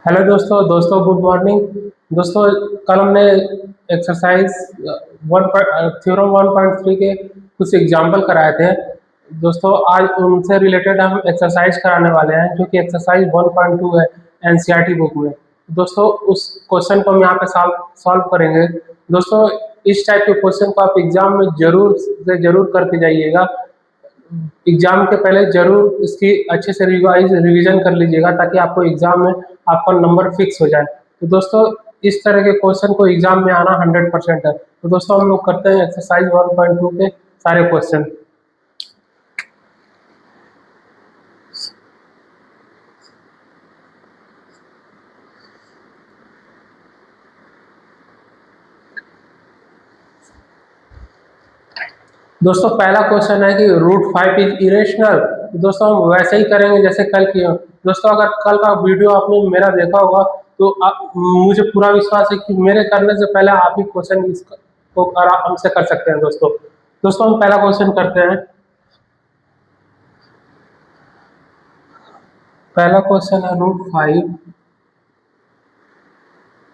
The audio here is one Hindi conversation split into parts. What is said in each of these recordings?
हेलो दोस्तों गुड मॉर्निंग। दोस्तों कल हमने एक्सरसाइज वन थ्योरम 1.3 के कुछ एग्जाम्पल कराए थे। दोस्तों आज उनसे रिलेटेड हम एक्सरसाइज कराने वाले हैं जो कि एक्सरसाइज 1.2 है एनसीईआरटी बुक में। दोस्तों उस क्वेश्चन को हम यहाँ पे सॉल्व करेंगे। दोस्तों इस टाइप के क्वेश्चन को आप एग्जाम में जरूर करके जाइएगा। एग्जाम के पहले जरूर इसकी अच्छे से रिवीजन कर लीजिएगा ताकि आपको एग्जाम में आपका नंबर फिक्स हो जाए। तो दोस्तों इस तरह के क्वेश्चन को एग्जाम में आना 100% है। तो दोस्तों हम लोग करते हैं एक्सरसाइज 1.2 के सारे क्वेश्चन। दोस्तों पहला क्वेश्चन है कि √5 इज इरेशनल। दोस्तों हम वैसे ही करेंगे जैसे कल किए। दोस्तों अगर कल का वीडियो आपने मेरा देखा होगा तो मुझे पूरा विश्वास है कि मेरे करने से पहले आप ही क्वेश्चन को आराम से कर सकते हैं। दोस्तों हम पहला क्वेश्चन करते हैं। पहला क्वेश्चन है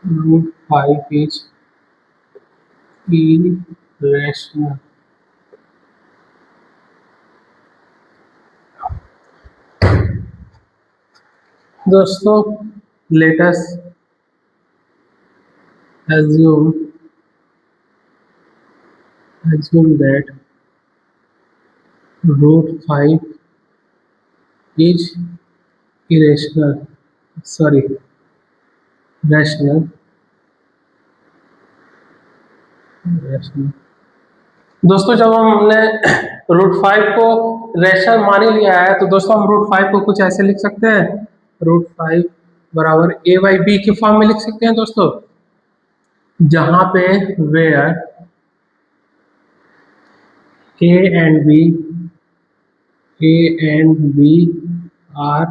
√5 इज इरेशनल। दोस्तों let us assume that √5 is rational। दोस्तों जब हमने √5 को रैशनल मान ही लिया है तो दोस्तों हम √5 को कुछ ऐसे लिख सकते हैं। √5 बराबर a/b के फॉर्म में लिख सकते हैं दोस्तों, जहां पे where a and b are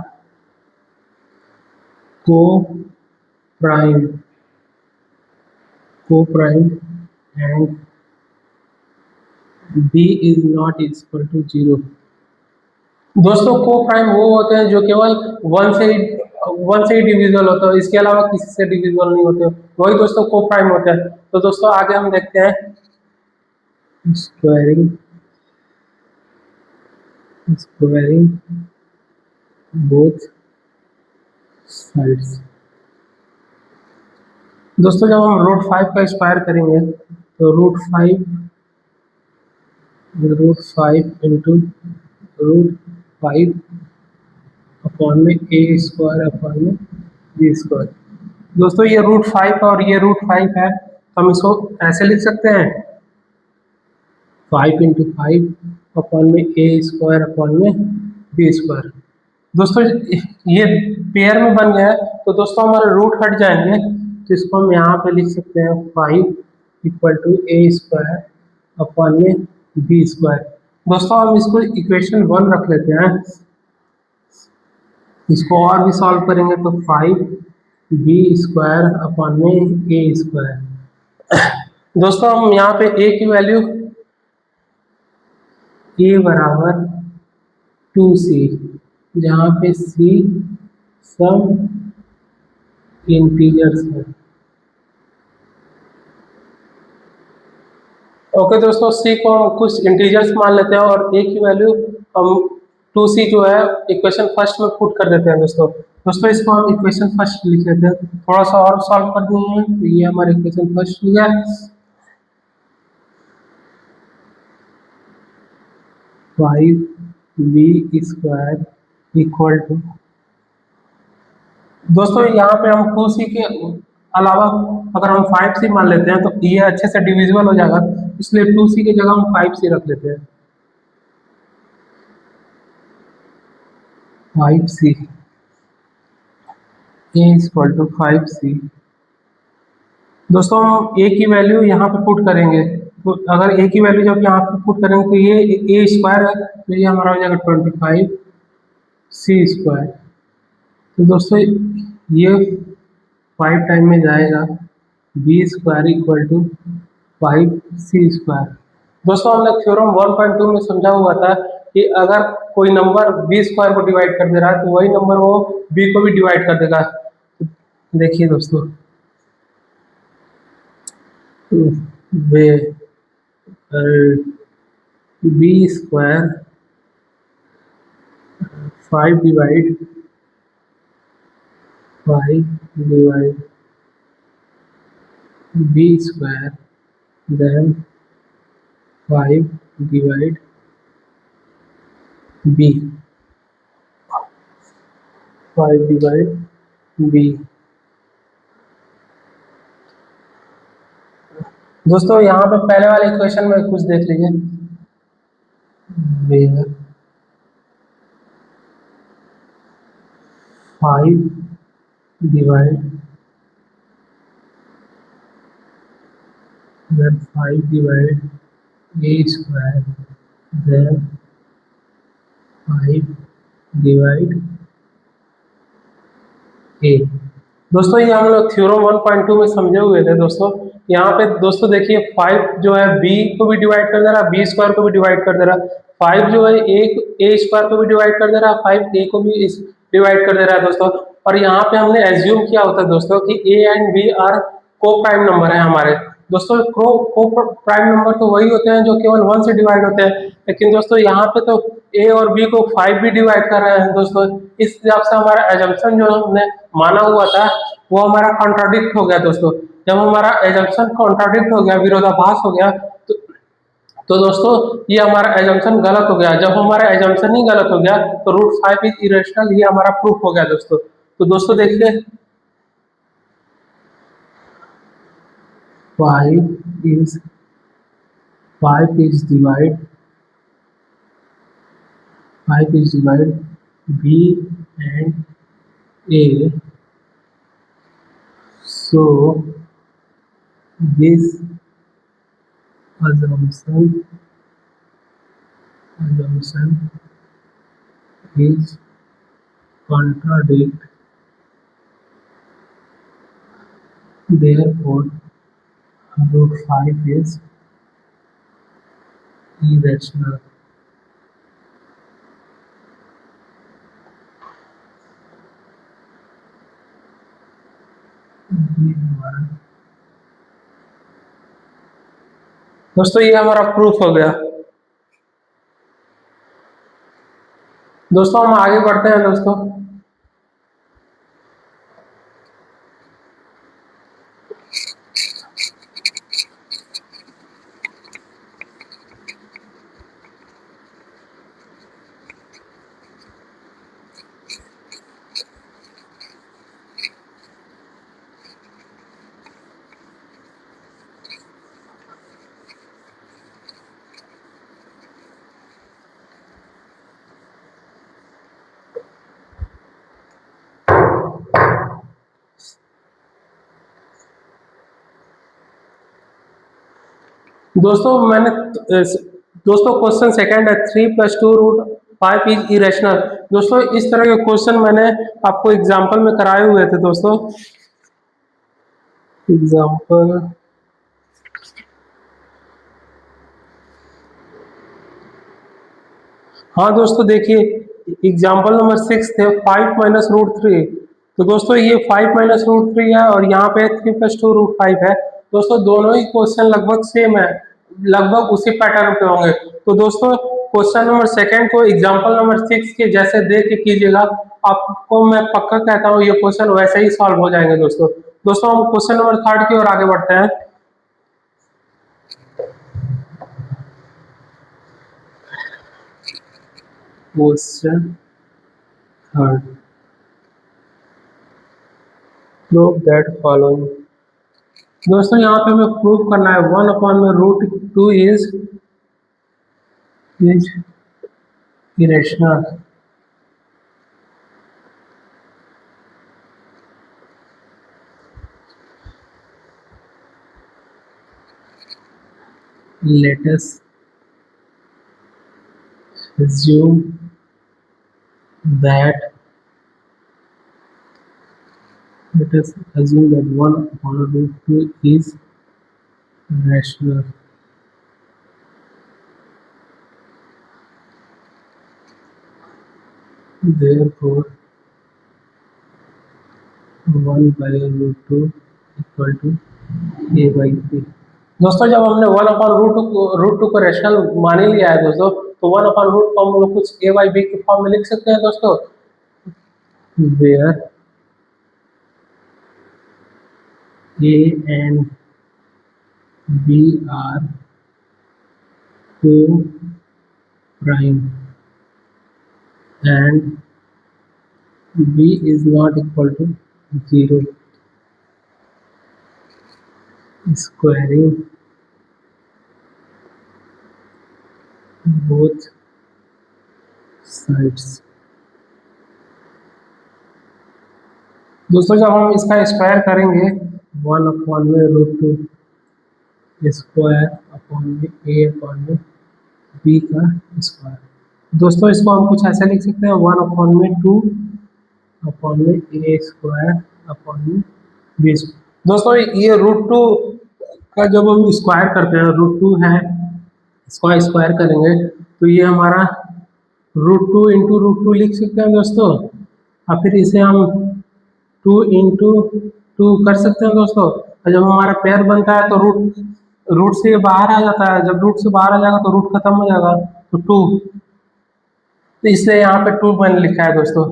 co-prime and b is not equal to 0। दोस्तों को प्राइम वो होते हैं जो केवल वन से ही डिविजिबल होते हैं, इसके अलावा किसी से डिविजिबल नहीं होते, वही दोस्तों को प्राइम होते हैं। तो दोस्तों आगे हम देखते हैं स्क्वायरिंग बोथ साइड्स। दोस्तों जब हम √5 का स्क्वायर करेंगे तो √5 इंटू √5 अपॉन में a² दोस्तों ये √5 और ये √5 है तो हम इसको ऐसे लिख सकते हैं 5 इंटू 5 अपॉन में a² अपॉन में b²। दोस्तों ये पेयर में बन गया है तो दोस्तों हमारे रूट हट जाएंगे तो इसको हम यहाँ पे लिख सकते हैं 5 = a² अपॉन में b²। दोस्तों हम इसको इक्वेशन 1 रख लेते हैं। इसको और भी सॉल्व करेंगे तो 5b² अपॉन में a²। दोस्तों हम यहाँ पे a की वैल्यू a बराबर 2c, जहाँ पे c सम इंटीजर्स है। ओके दोस्तों c को हम कुछ इंटीजर्स मान लेते हैं और a की वैल्यू हम 2c जो है इक्वेशन फर्स्ट में पुट कर देते हैं। दोस्तों इसको हम इक्वेशन फर्स्ट लिख लेते हैं, थोड़ा सा और सॉल्व कर देंगे तो ये हमारा इक्वेशन फर्स्ट हो गया। (5b²) दोस्तों यहाँ पे हम 2c के अलावा अगर हम 5c मान लेते हैं तो ये अच्छे से डिविजिबल हो जाएगा, इसलिए 2c की जगह हम 5c रख लेते हैं। 5c a = 5c। दोस्तों हम a की वैल्यू यहाँ पे पुट करेंगे तो अगर a की वैल्यू जब यहाँ पे पुट करेंगे तो ये a² है तो ये हमारा हो जाएगा 25c²। तो दोस्तों ये 5 टाइम में जाएगा b² = 5c²। दोस्तों हमने थ्योरम 1.2 में समझा हुआ था कि अगर कोई नंबर b² को डिवाइड कर दे रहा है तो वही नंबर वो b को भी डिवाइड कर देगा। देखिए दोस्तों, where B square 5 divide B square then 5 divide B, 5 divide B. दोस्तों यहाँ पे पहले वाले इक्वेशन में कुछ देख लीजिए, where 5 divide then 5 divide A square then 5 divide A. दोस्तों ये हम लोग थ्योरम 1.2 में समझे हुए थे दोस्तों। यहाँ पे दोस्तों देखिए 5 जो है बी को भी डिवाइड कर दे रहा है, बी स्क्वायर को भी डिवाइड कर दे रहा है। 5 जो है ए स्क्वायर को भी डिवाइड कर दे रहा है, 5 ए को भी डिवाइड कर दे रहा है दोस्तों। और यहाँ पे हमने एज्यूम किया होता है दोस्तों कि ए एंड बी आर को प्राइम नंबर है हमारे दोस्तों। को प्राइम नंबर तो वही होते हैं जो केवल 1 से डिवाइड होते हैं, लेकिन दोस्तों यहाँ पे तो ए और बी को 5 भी डिवाइड कर रहे हैं दोस्तों। इस हिसाब से हमारा एजम्पशन जो हमने माना हुआ था वो हमारा कॉन्ट्राडिक्ट हो गया दोस्तों। जब हमारा एजम्पशन कॉन्ट्राडिक्ट हो गया, विरोधाभास हो गया, तो दोस्तों ये हमारा एजम्पशन गलत हो गया। जब हमारा एजम्पशन ही गलत हो गया तो √5 इज इरेशनल, ये हमारा प्रूफ हो गया दोस्तों। तो दोस्तों देखिए 5 is 5 is divide b and a, so this assumption is contradict, therefore √5 is irrational। ये हमारा दोस्तों ये हमारा प्रूफ हो गया। दोस्तों हम आगे बढ़ते हैं दोस्तों। दोस्तों मैंने दोस्तों क्वेश्चन सेकंड है 3 + 2 √5 इज इरेशनल। दोस्तों इस तरह के क्वेश्चन मैंने आपको एग्जाम्पल में कराए हुए थे दोस्तों। एग्जाम्पल, हाँ दोस्तों देखिए एग्जाम्पल नंबर 6 थे 5 - √3। तो दोस्तों ये 5 - √3 है और यहाँ पे 3 + 2 √5 है। दोस्तों दोनों ही क्वेश्चन लगभग सेम है, लगभग उसी पैटर्न पे होंगे। तो दोस्तों क्वेश्चन नंबर सेकंड को एग्जाम्पल नंबर 6 के जैसे दे के कीजिएगा, आपको मैं पक्का कहता हूँ ये क्वेश्चन वैसे ही सॉल्व हो जाएंगे दोस्तों। दोस्तों हम क्वेश्चन नंबर थर्ड की ओर आगे बढ़ते हैं। Question third, prove that following. दोस्तों यहाँ पे हमें प्रूव करना है 1/√2 is irrational. Let us assume that 1/√2 is rational. Therefore 1/√2 equal to a/b। दोस्तों जब हमने 1/√2 को रेशनल मान ही लिया है दोस्तों, तो 1/√2 को हम लोग कुछ a/b के फॉर्म में लिख सकते हैं दोस्तों, where a and b are co-prime and b is not equal to 0, squaring both sides। दोस्तों जब हम इसका स्क्वायर करेंगे 1/√2 स्क्वायर अपॉन में a अपॉन में b का स्क्वायर, दोस्तों इसको हम कुछ ऐसे लिख सकते हैं 1/2 अपॉन में a स्क्वायर अपॉन में b। दोस्तों ये √2 का जब हम स्क्वायर करते हैं, √2 है, इसको स्क्वायर करेंगे तो ये हमारा √2 इंटू √2 लिख सकते हैं दोस्तों, और फिर इसे हम 2 इंटू 2 कर सकते हैं दोस्तों। और जब हमारा पेयर बनता है तो रूट से बाहर आ जाता है, जब रूट से बाहर आ जाएगा तो रूट खत्म हो जाएगा, तो 2, तो इसलिए यहाँ पे 2 मैंने लिखा है दोस्तों,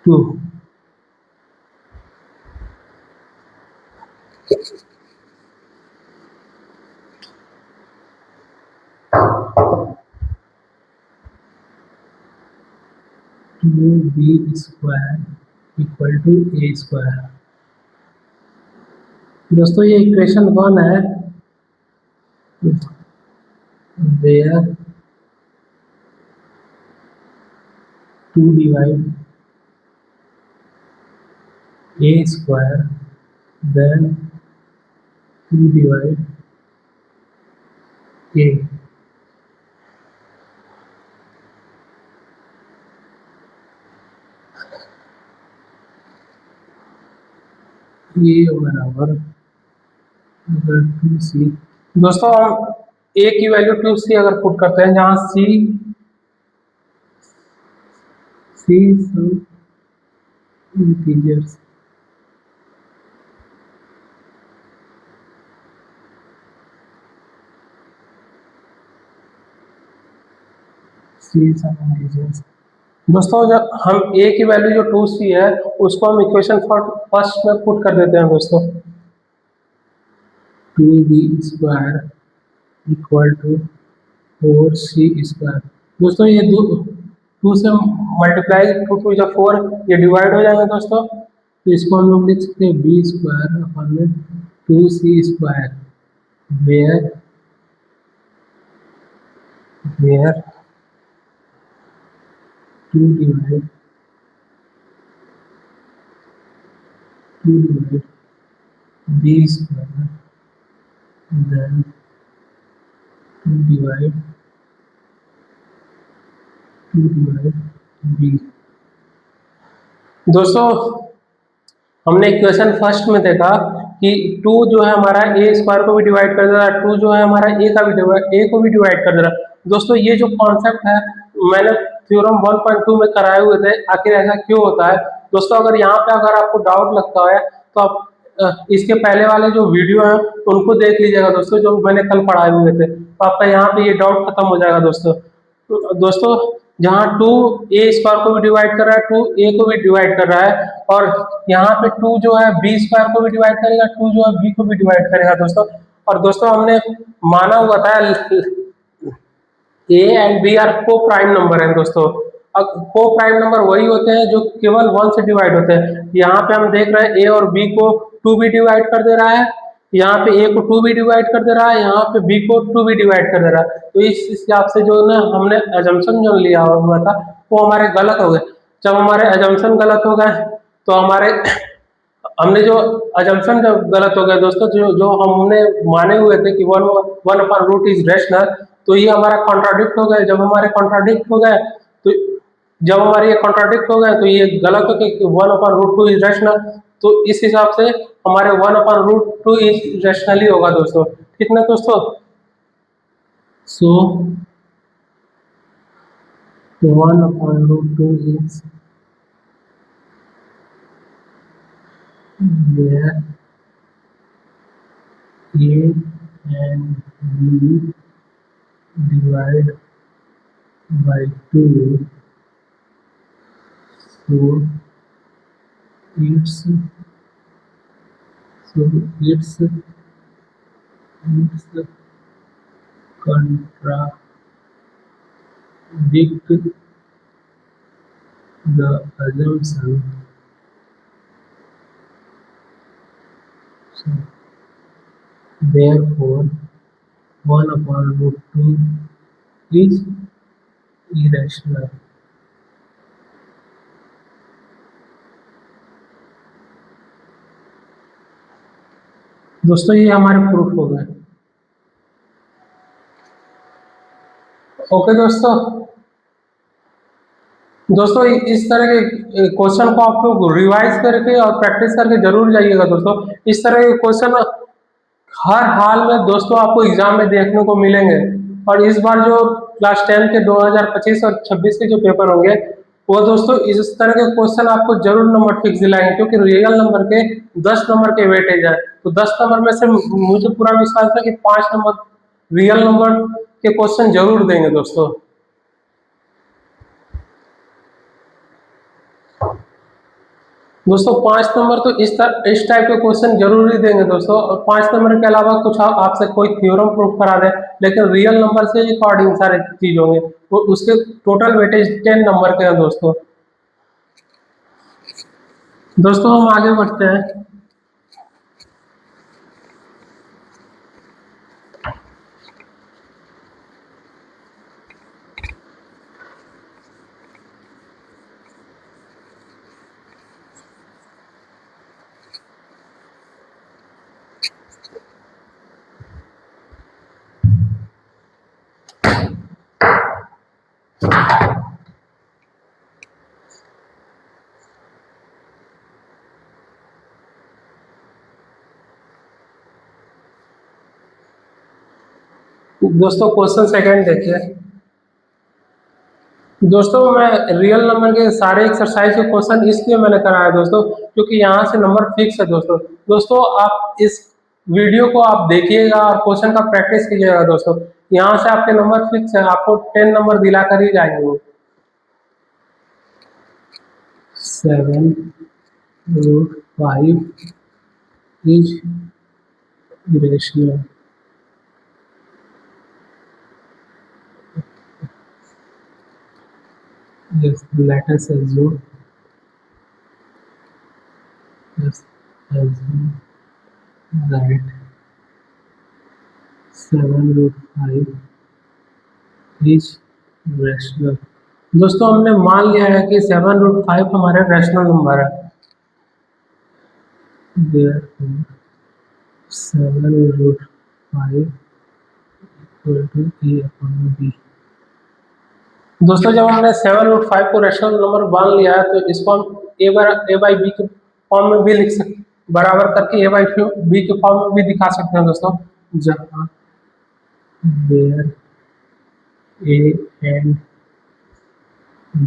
2। b square equal to a square. दोस्तों ये इक्वेशन 1 है, where 2 divide a square then 2 divide a। ये बराबर अगर 2c, दोस्तों हम a की वैल्यू 2c अगर पुट करते हैं, जहाँ c सब इंटीजर्स, दोस्तों जब हम a की वैल्यू जो 2c है उसको हम इक्वेशन फर्स्ट में पुट कर देते हैं दोस्तों, 2b square equal to 4c square. दोस्तों ये 2 से मल्टीप्लाई, 2 या 4, ये डिवाइड हो जाएगा दोस्तों, तो इसको हम लोग लिख सकते हैं b स्क्वायर अपन में 2c square, where 2 divide b square then 2 divide b। दोस्तों हमने इक्वेशन फर्स्ट में देखा कि 2 जो है हमारा a स्क्वायर को भी डिवाइड कर दे रहा है, 2 जो है हमारा a को भी डिवाइड कर दे रहा है। दोस्तों ये जो कॉन्सेप्ट है मैंने थ्योरम 1.2 में कराए हुए थे, आखिर ऐसा क्यों होता है दोस्तों। अगर यहाँ पे अगर आपको डाउट लगता है तो आप इसके पहले वाले जो वीडियो है उनको देख लीजिएगा दोस्तों, जो मैंने कल पढ़ाए हुए थे, तो आपका यहाँ पे ये डाउट खत्म हो जाएगा दोस्तों। तो दोस्तों जहाँ 2 a स्क्वायर को भी डिवाइड कर रहा है, 2 a को भी डिवाइड कर रहा है, और यहाँ पे 2 जो है b स्क्वायर को भी डिवाइड करेगा, 2 जो है b को भी डिवाइड करेगा दोस्तों। और दोस्तों हमने माना हुआ था a एंड b आर को प्राइम नंबर है दोस्तों। अब को प्राइम नंबर वही होते हैं जो केवल 1 से डिवाइड होते हैं। यहाँ पे हम देख रहे हैं a और b को 2 भी डिवाइड कर दे रहा है, यहाँ पे a को 2 भी डिवाइड कर दे रहा है, यहाँ पे b को 2 भी डिवाइड कर दे रहा है। तो इस हिसाब से जो ना हमने अजम्पशन जो लिया हुआ था वो हमारे गलत हो गए। जब हमारे अजम्पशन गलत हो गए तो हमारे हमने जो अजम्पशन जब गलत हो गया दोस्तों, जो जो हमने माने हुए थे कि 1/रूट इज रैशनल, तो ये हमारा कॉन्ट्राडिक्ट हो गए। जब हमारे कॉन्ट्राडिक्ट हो गए तो जब हमारे ये कॉन्ट्राडिक्ट हो गए तो ये गलत हो गया कि 1/√2 इज रैशनल। तो इस हिसाब से हमारे 1/√2 इज रैशनल ही होगा दोस्तों, ठीक ना दोस्तों। सो 1/√2 is where a and b divide by 2, so its so its contradict the assumption. So therefore 1 upon root 2 is irrational. दोस्तों ये हमारे प्रूफ हो गए। ओके दोस्तों, दोस्तों इस तरह के क्वेश्चन को आप लोग रिवाइज करके और प्रैक्टिस करके जरूर जाइएगा दोस्तों। इस तरह के क्वेश्चन हर हाल में दोस्तों आपको एग्जाम में देखने को मिलेंगे। और इस बार जो क्लास 10 के 2025 और 26 के जो पेपर होंगे वो दोस्तों इस तरह के क्वेश्चन आपको जरूर नंबर फिक्स दिलाएंगे, क्योंकि रियल नंबर के 10 नंबर के वेटेज है। तो 10 नंबर में से मुझे पूरा विश्वास है कि 5 नंबर रियल नंबर के क्वेश्चन जरूर देंगे दोस्तों। दोस्तों 5 नंबर तो इस टाइप के क्वेश्चन जरूर ही देंगे दोस्तों। और 5 नंबर के अलावा कुछ आपसे कोई थ्योरम प्रूफ करा दे, लेकिन रियल नंबर से अकॉर्डिंग सारे चीज होंगे। वो उसके टोटल वेटेज 10 नंबर के हैं दोस्तों। दोस्तों हम आगे बढ़ते हैं। दोस्तों क्वेश्चन सेकंड देखिए। दोस्तों मैं रियल नंबर के सारे एक्सरसाइज के क्वेश्चन इसलिए मैंने कराया दोस्तों, क्योंकि यहाँ से नंबर फिक्स है दोस्तों। दोस्तों आप इस वीडियो को आप देखिएगा और क्वेश्चन का प्रैक्टिस कीजिएगा दोस्तों। यहाँ से आपके नंबर फिक्स है, आपको 10 नंबर दिलाकर ही जाएंगे वो। 7√5 is irrational. Yes, let us assume that 7√5 is rational. दोस्तों हमने मान लिया है कि 7√5 हमारे रैशनल नंबर है। Therefore 7√5 equal to a upon b. दोस्तों जब हमने 7√5 को रैशनल नंबर मान लिया है तो इसको हम ए बाई बी के फॉर्म में भी लिख सकते, बराबर करके ए बाई बी के फॉर्म में भी दिखा सकते हैं दोस्तों, जहाँ where a and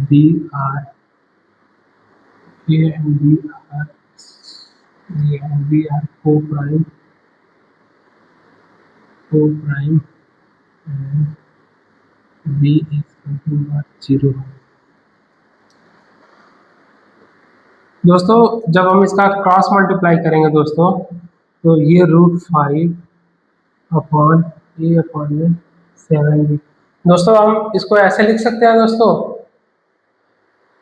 b are co-prime and b is equal to not 0। दोस्तों जब हम इसका क्रॉस मल्टीप्लाई करेंगे दोस्तों तो ये √5 अपॉन ए अपॉन में 7b। दोस्तों हम इसको ऐसे लिख सकते हैं दोस्तों,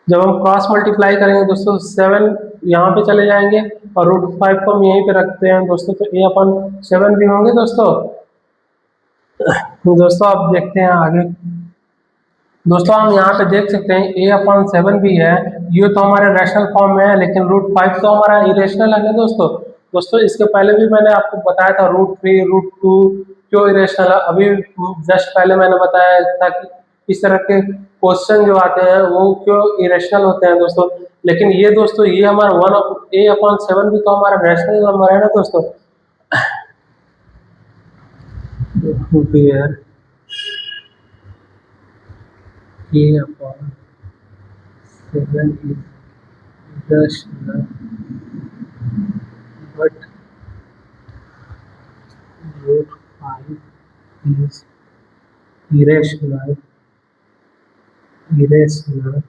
जब हम क्रॉस मल्टीप्लाई करेंगे दोस्तों 7 यहाँ पे चले जाएंगे और √5 को हम यहीं पे रखते हैं दोस्तों, तो ए अपॉन 7 भी होंगे दोस्तों। तो दोस्तों आप देखते हैं आगे। दोस्तों हम यहाँ पे देख सकते हैं ए अपॉन 7 भी है, ये तो हमारे रैशनल फॉर्म में है, लेकिन √5 तो हमारा इरेशनल है ना दोस्तों। दोस्तों इसके पहले भी मैंने आपको बताया था √3 √2 क्यों इरेशनल है। अभी जस्ट पहले मैंने बताया था कि इस तरह के क्वेश्चन जो आते हैं वो क्यों इरेशनल होते हैं दोस्तों। लेकिन ये दोस्तों ये हमारा ए अपॉन 7 भी तो हमारा रैशनल नंबर है ना दोस्तों। Where a upon 7 is rational is irrational. Irrational.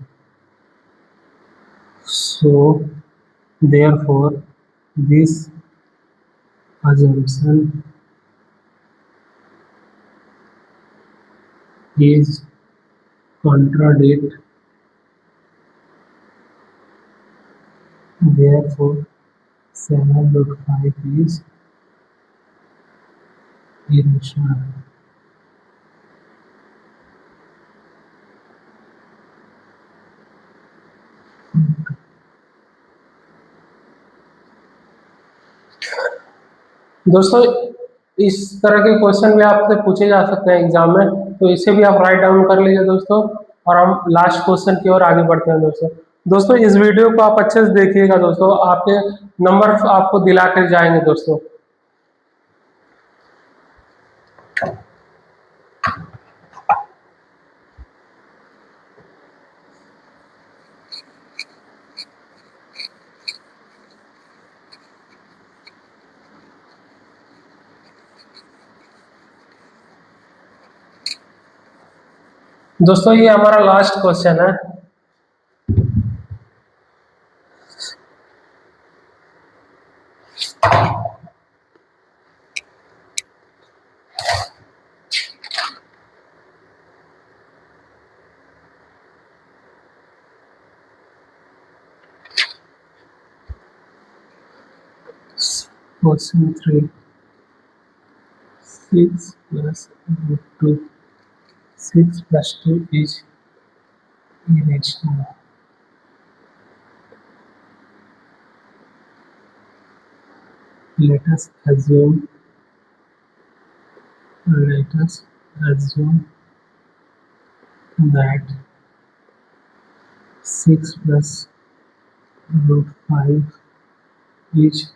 So therefore this assumption is contradict. Therefore 7.5 is irrational. दोस्तों इस तरह के क्वेश्चन भी आपसे पूछे जा सकते हैं एग्जाम में, तो इसे भी आप राइट डाउन कर लीजिए दोस्तों। और हम लास्ट क्वेश्चन की ओर आगे बढ़ते हैं दोस्तों। दोस्तों इस वीडियो को आप अच्छे से देखिएगा दोस्तों, आपके नंबर आपको दिला कर जाएंगे दोस्तों। दोस्तों ये हमारा लास्ट क्वेश्चन है। Question 3. 6 plus root 2. 6 plus 2 is irrational. Let us assume that 6 plus root 5 is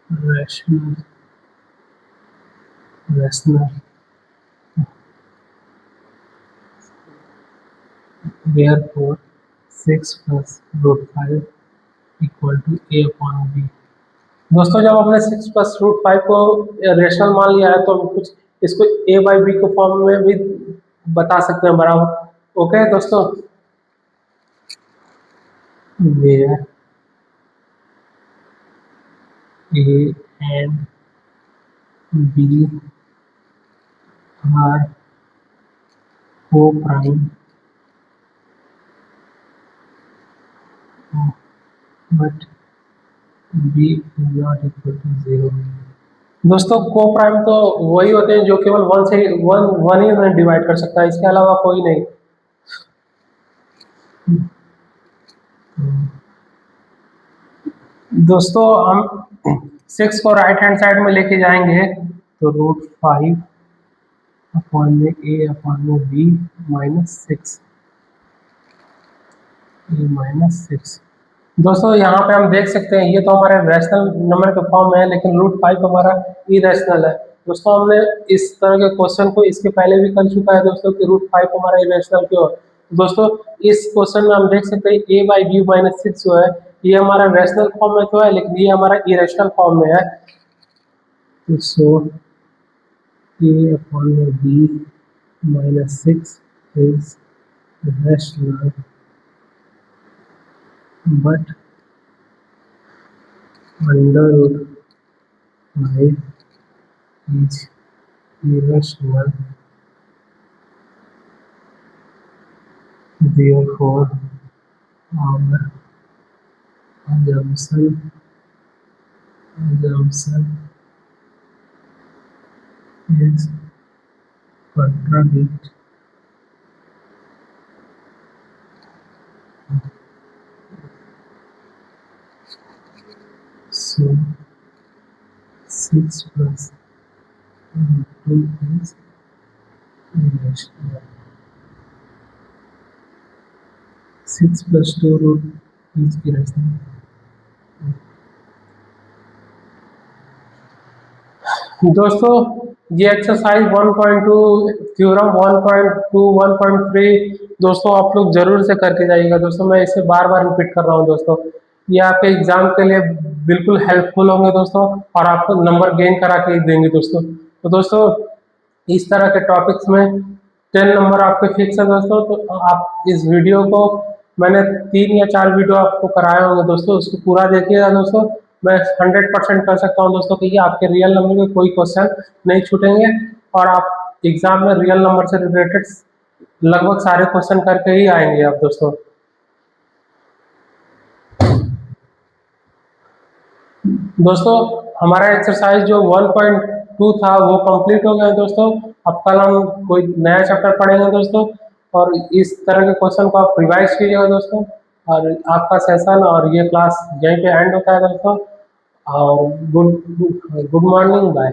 rational. Therefore 6 plus root 5 equal to a upon b. दोस्तों जब हमने 6 प्लस रूट 5 को रेशनल मान लिया है, तो हम कुछ इसको a बाई बी के फॉर्म में भी बता सकते हैं बराबर। ओके दोस्तों, where a and b are co-prime but b is not equal to 0। दोस्तों को प्राइम तो वही होते हैं जो केवल वन ही में डिवाइड कर सकता है, इसके अलावा कोई नहीं। दोस्तों हम 6 को राइट हैंड साइड में लेके जाएंगे तो रूट 5 अपॉन में a अपॉन में b -6 -6। दोस्तों यहाँ पे हम देख सकते हैं ये तो हमारे रैशनल नंबर के फॉर्म में है, लेकिन रूट 5 हमारा इरेशनल है। दोस्तों हमने इस तरह के क्वेश्चन को इसके पहले भी कर चुका है दोस्तों कि रूट 5 हमारा इरेशनल क्यों है। दोस्तों इस क्वेश्चन में हम देख सकते हैं a बाई बी -6 जो है ये हमारा रैशनल फॉर्म में तो है, लेकिन ये हमारा इरेशनल फॉर्म में है। सो a upon b -6 is rational but under root 5 is irrational, therefore our assumption is contradict. So 6 plus 2 is irrational. 6 plus 2 root is irrational. दोस्तों ये एक्सरसाइज 1.2 थ्योरम 1.2 1.3 दोस्तों आप लोग जरूर से करके जाइएगा दोस्तों। मैं इसे बार बार रिपीट कर रहा हूँ दोस्तों, ये आपके एग्जाम के लिए बिल्कुल हेल्पफुल होंगे दोस्तों और आपको नंबर गेन करा के देंगे दोस्तों। तो दोस्तों इस तरह के टॉपिक्स में 10 नंबर आपके फिक्स है दोस्तों। तो आप इस वीडियो को, मैंने 3 या 4 वीडियो आपको कराए होंगे दोस्तों, उसको पूरा देखिएगा दोस्तों। मैं 100% कर सकता हूँ दोस्तों कि आपके रियल नंबर के कोई क्वेश्चन नहीं छूटेंगे, और आप एग्जाम में रियल नंबर से रिलेटेड लगभग सारे क्वेश्चन करके ही आएंगे आप दोस्तों। दोस्तों हमारा एक्सरसाइज जो 1.2 था वो कंप्लीट हो गया है दोस्तों। अब कल हम कोई नया चैप्टर पढ़ेंगे दोस्तों, और इस तरह के क्वेश्चन को आप रिवाइज कीजिएगा दोस्तों। और आपका सेशन और ये क्लास यहीं पे एंड होता है दोस्तों। और गुड गुड मॉर्निंग, बाय।